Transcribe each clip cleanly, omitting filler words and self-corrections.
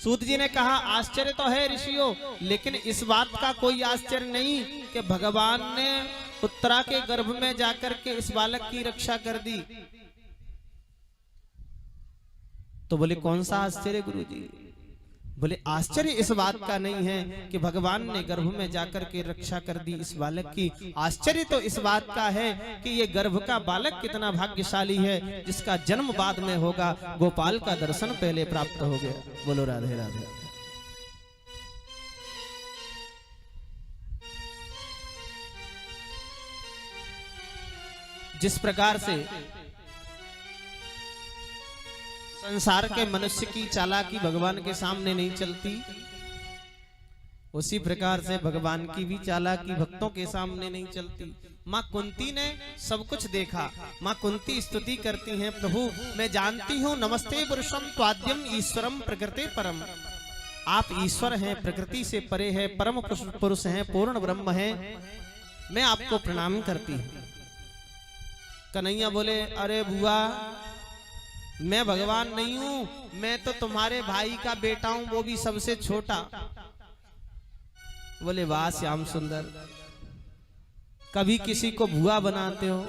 सूत जी ने कहा आश्चर्य तो है ऋषियों, लेकिन इस बात का कोई आश्चर्य नहीं कि भगवान ने उत्तरा के गर्भ में जाकर के इस बालक की रक्षा कर दी। तो बोले कौन सा आश्चर्य गुरुजी? बोले आश्चर्य इस बात का नहीं है कि भगवान ने गर्भ में जाकर के रक्षा कर दी इस बालक की। आश्चर्य तो इस बात का है कि ये गर्भ का बालक कितना भाग्यशाली है जिसका जन्म बाद में होगा। गोपाल का दर्शन पहले प्राप्त हो गया। बोलो राधे राधे। जिस प्रकार से संसार के मनुष्य की चालाकी भगवान के सामने नहीं चलती, उसी प्रकार से भगवान की भी चालाकी भक्तों के सामने नहीं चलती। माँ कुंती ने सब कुछ देखा। माँ कुंती स्तुति करती हैं, प्रभु मैं जानती हूँ नमस्ते पुरुषम त्वाद्यम ईश्वरम प्रकृते परम। आप ईश्वर हैं, प्रकृति से परे है, परम पुरुष हैं, पूर्ण ब्रह्म हैं, मैं आपको प्रणाम करती हूँ। कन्हैया बोले अरे बुआ मैं भगवान नहीं हूं, मैं तो तुम्हारे भाई का बेटा हूं, वो भी सबसे छोटा। बोले वाह श्याम सुंदर, कभी किसी को बुआ बनाते हो,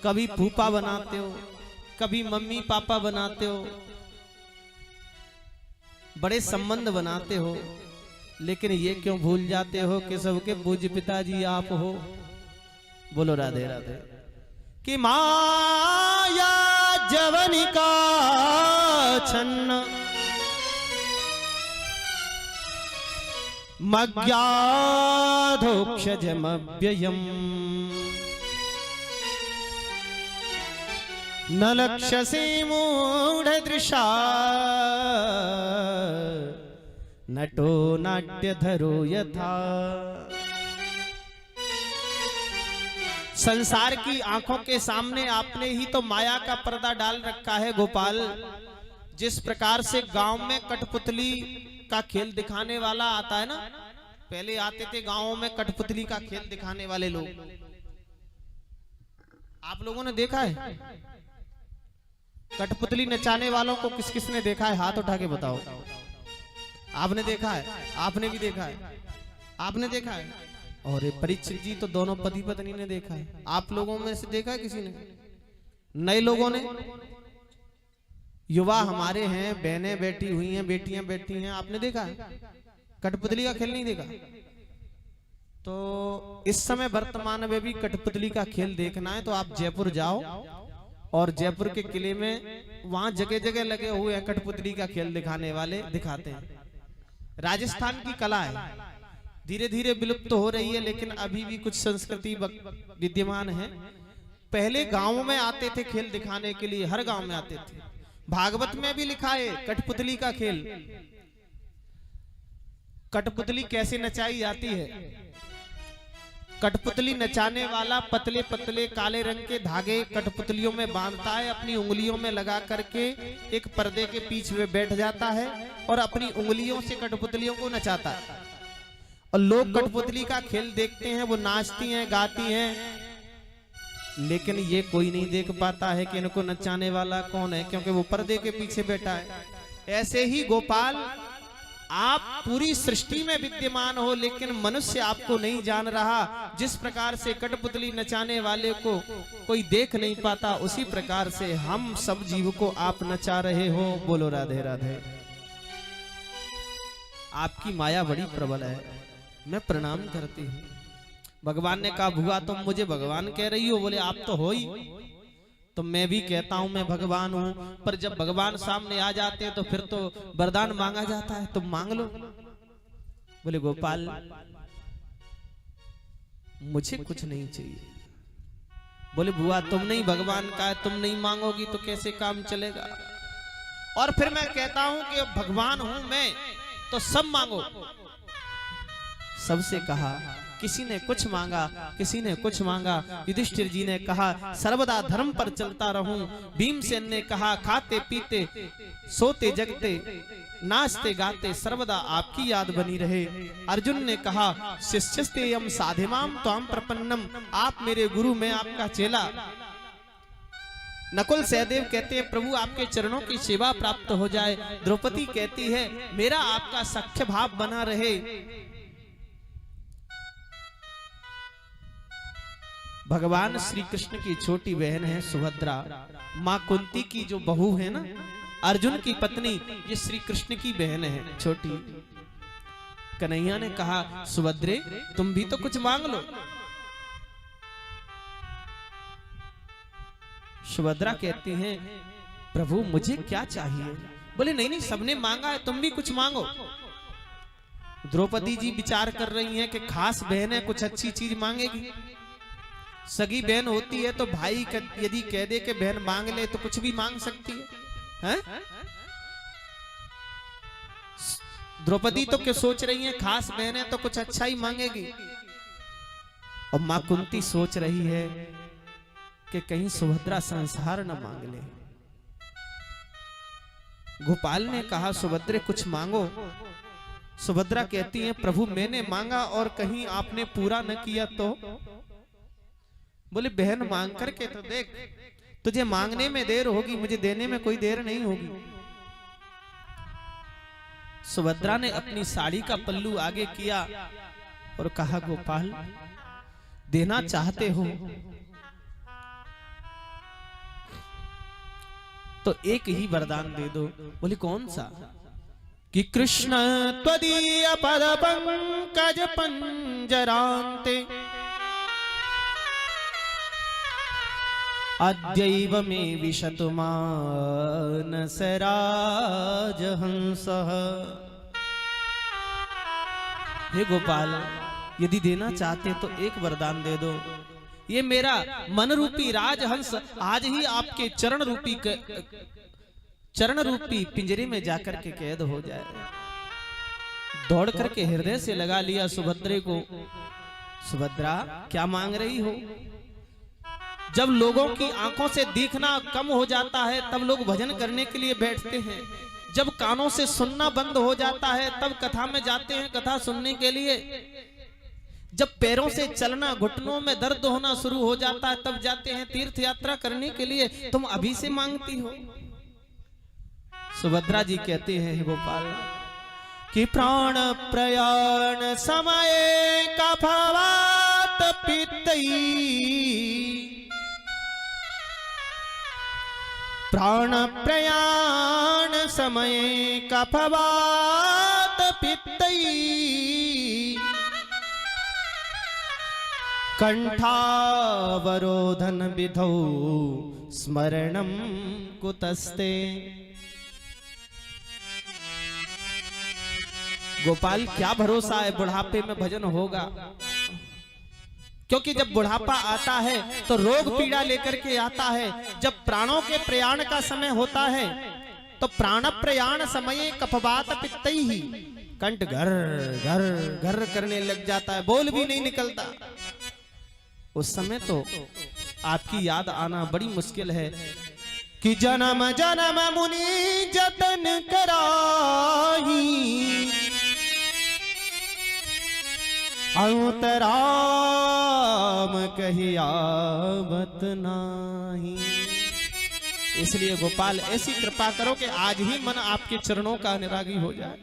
कभी फूफा बनाते हो, कभी मम्मी पापा बनाते हो, बड़े संबंध बनाते हो, लेकिन ये क्यों भूल जाते हो कि सबके पूज्य पिताजी आप हो। बोलो राधे राधे। कि माया जवनिका छन्न मज्ञाधोक्षजमव्ययम् न लक्ष्यसे मूढ़दृशा नटो नाट्यधरो यथा। संसार की आंखों के सामने आपने ही तो माया का पर्दा डाल रखा है गोपाल। जिस प्रकार से गांव में कठपुतली का खेल दिखाने वाला आता है ना, पहले आते थे गांवों में कठपुतली का खेल दिखाने वाले लोग, आप लोगों ने देखा है? कठपुतली नचाने वालों को किस किस ने देखा है? हाथ उठा के बताओ। आपने देखा है? आपने भी देखा है? आपने देखा है? और परीक्षित जी तो दोनों पति पत्नी ने देखा है। आप लोगों में से देखा है किसी ने? नए लोगों ने? युवा हमारे हैं, बहनें बैठी हुई हैं, बेटियां बैठी हैं, आपने देखा है? कठपुतली का खेल नहीं देखा? तो इस समय वर्तमान में भी कठपुतली का खेल देखना है तो आप जयपुर जाओ और जयपुर के किले में वहां जगह जगह लगे हुए हैं कठपुतली का खेल दिखाने वाले, दिखाते हैं। राजस्थान की कला है, धीरे धीरे विलुप्त हो रही है, लेकिन अभी भी कुछ संस्कृति विद्यमान है। पहले गांवों में आते थे खेल दिखाने के लिए, हर गांव में आते थे। भागवत में भी लिखा है कठपुतली का खेल। कठपुतली कैसे नचाई जाती है? कठपुतली नचाने वाला पतले पतले काले रंग के धागे कठपुतलियों में बांधता है, अपनी उंगलियों में लगा करके एक पर्दे के पीछे में बैठ जाता है और अपनी उंगलियों से कठपुतलियों को नचाता है। और लोग कठपुतली का खेल देखते हैं, वो नाचती हैं, गाती हैं, लेकिन ये कोई नहीं देख पाता है कि इनको नचाने वाला कौन है, क्योंकि वो पर्दे के पीछे बैठा है। ऐसे ही गोपाल आप पूरी सृष्टि में विद्यमान हो, लेकिन मनुष्य आपको नहीं जान रहा। जिस प्रकार से कठपुतली नचाने वाले को कोई देख नहीं पाता, उसी प्रकार से हम सब जीव को आप नचा रहे हो। बोलो राधे राधे। आपकी माया बड़ी प्रबल है, मैं प्रणाम करती हूँ। भगवान ने कहा बुआ तुम मुझे भगवान कह रही हो? बोले आप तो हो ही। तो मैं भी कहता हूं मैं भगवान हूं, पर जब भगवान सामने आ जाते हैं तो फिर तो वरदान मांगा जाता है, तुम मांग लो। बोले गोपाल मुझे कुछ नहीं चाहिए। बोले बुआ तुम नहीं भगवान का, तुम नहीं मांगोगी तो कैसे काम चलेगा? और फिर मैं कहता हूं कि भगवान हूं मैं, तो सब मांगो। सबसे कहा, किसी ने कुछ मांगा, किसी ने कुछ मांगा। युधिष्ठिर जी ने कहा सर्वदा धर्म पर चलता रहूं। भीमसेन ने कहा खाते पीते सोते जगते नाचते गाते सर्वदा आपकी याद बनी रहे। अर्जुन ने कहा शिष्यस्तेयम साधिमाम त्वाम प्रपन्नम, आप मेरे गुरु, मैं आपका चेला। नकुल सहदेव कहते हैं प्रभु आपके चरणों की सेवा प्राप्त हो जाए। द्रौपदी कहती है मेरा आपका सख्य भाव बना रहे। भगवान श्री कृष्ण की छोटी बहन है सुभद्रा, मां कुंती की जो बहू है ना, अर्जुन की पत्नी, ये श्री कृष्ण की बहन है छोटी। कन्हैया ने कहा सुभद्रे तुम भी तो कुछ मांग लो। सुभद्रा कहती हैं प्रभु मुझे क्या चाहिए? बोले नहीं नहीं सबने मांगा है, तुम भी कुछ मांगो। द्रौपदी जी विचार कर रही हैं कि खास बहन है, कुछ अच्छी चीज मांगेगी। सगी बहन होती है तो भाई यदि कह दे कि बहन मांग ले तो कुछ भी मांग सकती है? द्रौपदी तो क्या सोच रही है खास बहन है तो कुछ अच्छा ही मांगेगी। और मां कुंती सोच रही है कि कहीं सुभद्रा संसार न मांग ले। गोपाल ने कहा सुभद्रे कुछ मांगो। सुभद्रा कहती है प्रभु मैंने मांगा और कहीं आपने पूरा न किया तो? बोले बहन मांग करके तो देख, तुझे मांगने में देर होगी, मुझे देने में कोई देर नहीं होगी। सुभद्रा ने अपनी साड़ी का पल्लू आगे किया और कहा गोपाल देना चाहते हो तो एक ही वरदान दे दो। बोले कौन सा? कि कृष्ण त्वदीय पद पंकज पंजरांते अद्यैव मे विशतु मानस राजहंसः। हे गोपाल यदि देना चाहते तो एक वरदान दे दो, ये मेरा मन रूपी राजहंस आज ही आपके चरण रूपी पिंजरे में जाकर के कैद हो जाए। दौड़ करके हृदय से लगा लिया सुभद्रे को। सुभद्रा क्या मांग रही हो? जब लोगों की आंखों से दिखना कम हो जाता है तब लोग भजन करने के लिए बैठते हैं। जब कानों से सुनना बंद हो जाता है तब कथा में जाते हैं कथा सुनने के लिए। जब पैरों से चलना, घुटनों में दर्द होना शुरू हो जाता है तब जाते हैं तीर्थ यात्रा करने के लिए। तुम अभी से मांगती हो? सुभद्रा जी कहते हैं गोपाल कि प्राण प्रयाण समय का भवात पितई, प्राण प्रयाण समय का भवात पितई, कंठावरोधन विधौ स्मरणम कुतस्ते। गोपाल क्या भरोसा है बुढ़ापे में भजन होगा? क्योंकि जब बुढ़ापा आता है तो रोग पीड़ा लेकर के आता है। जब प्राणों के प्रयाण का समय होता है तो प्राण प्रयाण समय कफवात पित्तई ही कंठ घर घर घर करने लग जाता है, बोल भी नहीं निकलता। उस समय तो आपकी याद आना बड़ी मुश्किल है कि जन्म जन्म मुनि जतन कराही, अंतराम कहियावत नाही। इसलिए गोपाल ऐसी कृपा करो कि आज ही मन आपके चरणों का अनुरागी हो जाए।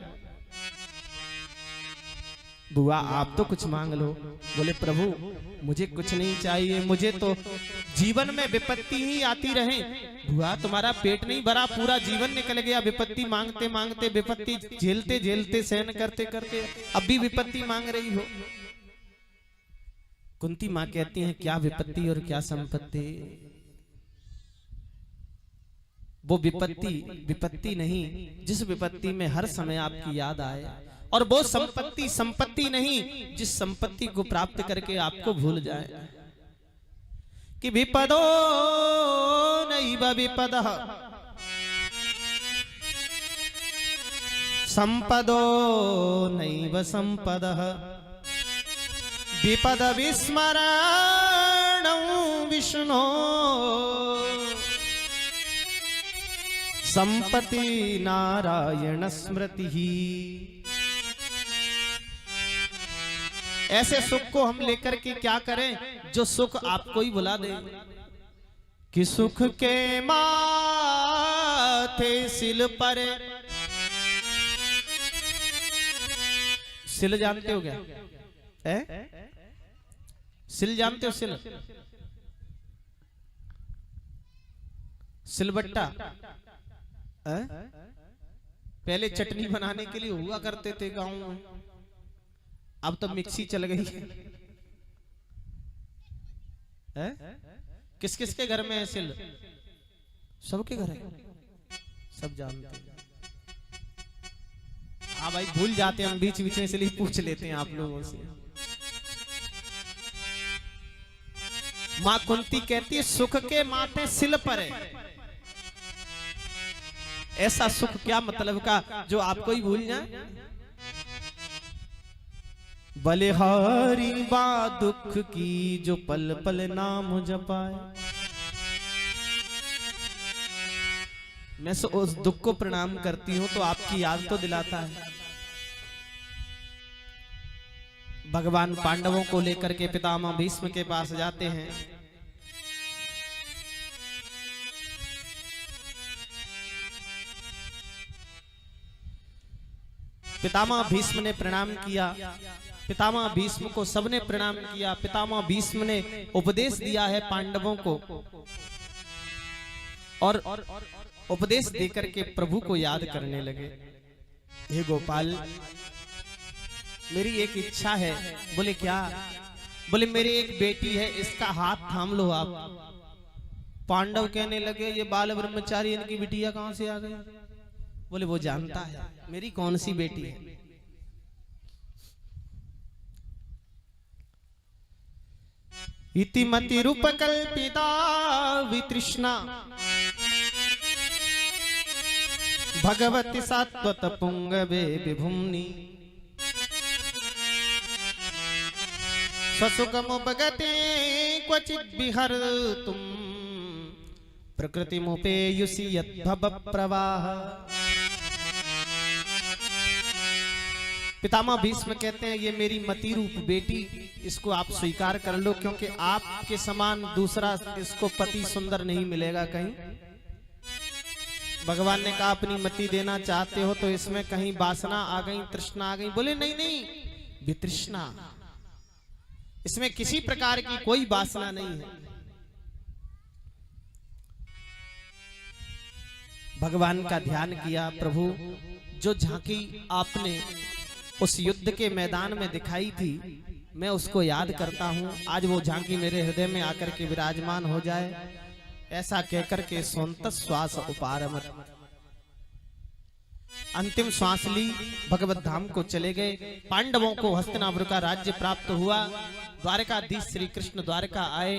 बुआ आप तो कुछ मांग लो। बोले प्रभु मुझे कुछ नहीं चाहिए, मुझे तो जीवन में विपत्ति ही आती रहे। बुआ तुम्हारा पेट नहीं भरा, पूरा जीवन निकल गया विपत्ति मांगते मांगते, विपत्ति झेलते झेलते, सहन करते करते, अब भी विपत्ति मांग रही हो। कुंती मां कहती हैं क्या विपत्ति और क्या संपत्ति? वो विपत्ति नहीं जिस विपत्ति में हर समय आपकी याद आए, और वो संपत्ति नहीं जिस संपत्ति को प्राप्त करके आपको भूल जाए। कि विपदो नैव विपदः संपदो नैव संपदः, विपद विस्मरणं विष्णो संपत्ति नारायण स्मृति। ऐसे सुख को हम लेकर के क्या करें जो सुख आपको ही बुला दे। कि सुख के माथे सिल पर, सिल जानते हो क्या है? सिल जानते हो? सिल, सिलबट्टा है? पहले चटनी बनाने के लिए हुआ करते थे गांव में, अब तो मिक्सी चल गई है। किस किस के घर में है सिल? सबके घर है, सब जानते हैं। हाँ भाई, भूल जाते हैं हम बीच बीच में, इसलिए पूछ लेते हैं आप लोगों से। माँ कुंती कहती है सुख के माथे सिल पर है। ऐसा सुख क्या मतलब का जो आपको ही भूल जाए? बलिहारी बा दुख की जो पल पल नाम जपाए। मैं उस दुख को प्रणाम करती हूं तो आपकी याद तो दिलाता है। भगवान पांडवों को लेकर के पितामह भीष्म के पास जाते हैं। पितामह भीष्म ने प्रणाम किया। पितामह भीष्म को सबने प्रणाम किया। पितामह भीष्म ने उपदेश दिया है पांडवों को, और उपदेश देकर के प्रभु को याद करने लगे। हे गोपाल, मेरी एक इच्छा है। बोले क्या? बोले मेरी एक बेटी है, इसका हाथ थाम लो आप। पांडव कहने लगे ये बाल ब्रह्मचारी, इनकी बिटिया कहां से आ गई? बोले वो जानता है मेरी कौन सी बेटी है। इतिमति रूप कल्पिता वितृष्णा भगवती सात्वत पुंगवे विभुम्नि ससुखमुपगते क्वचित् विहर्तुं प्रकृतिमुपेयुषि यद्भव प्रवाह। पितामह भीष्म कहते हैं ये मेरी मति रूप बेटी, इसको आप स्वीकार कर लो, क्योंकि आपके समान दूसरा इसको पति सुंदर नहीं मिलेगा कहीं। भगवान ने कहा अपनी मति देना चाहते हो तो इसमें कहीं वासना आ गई, तृष्णा आ गई। बोले नहीं नहीं, वितृष्णा, इसमें किसी प्रकार की कोई वासना नहीं है। भगवान का ध्यान किया। प्रभु, जो झांकी आपने उस युद्ध के मैदान में दिखाई थी, मैं उसको याद करता हूं। आज वो झांकी मेरे हृदय में आकर के विराजमान हो जाए, ऐसा कहकर के सोंत श्वास उपारमत, अंतिम श्वास ली, भगवत धाम को चले गए। पांडवों को हस्तिनापुर का राज्य प्राप्त हुआ। द्वारकाधीश श्री कृष्ण द्वारका आए।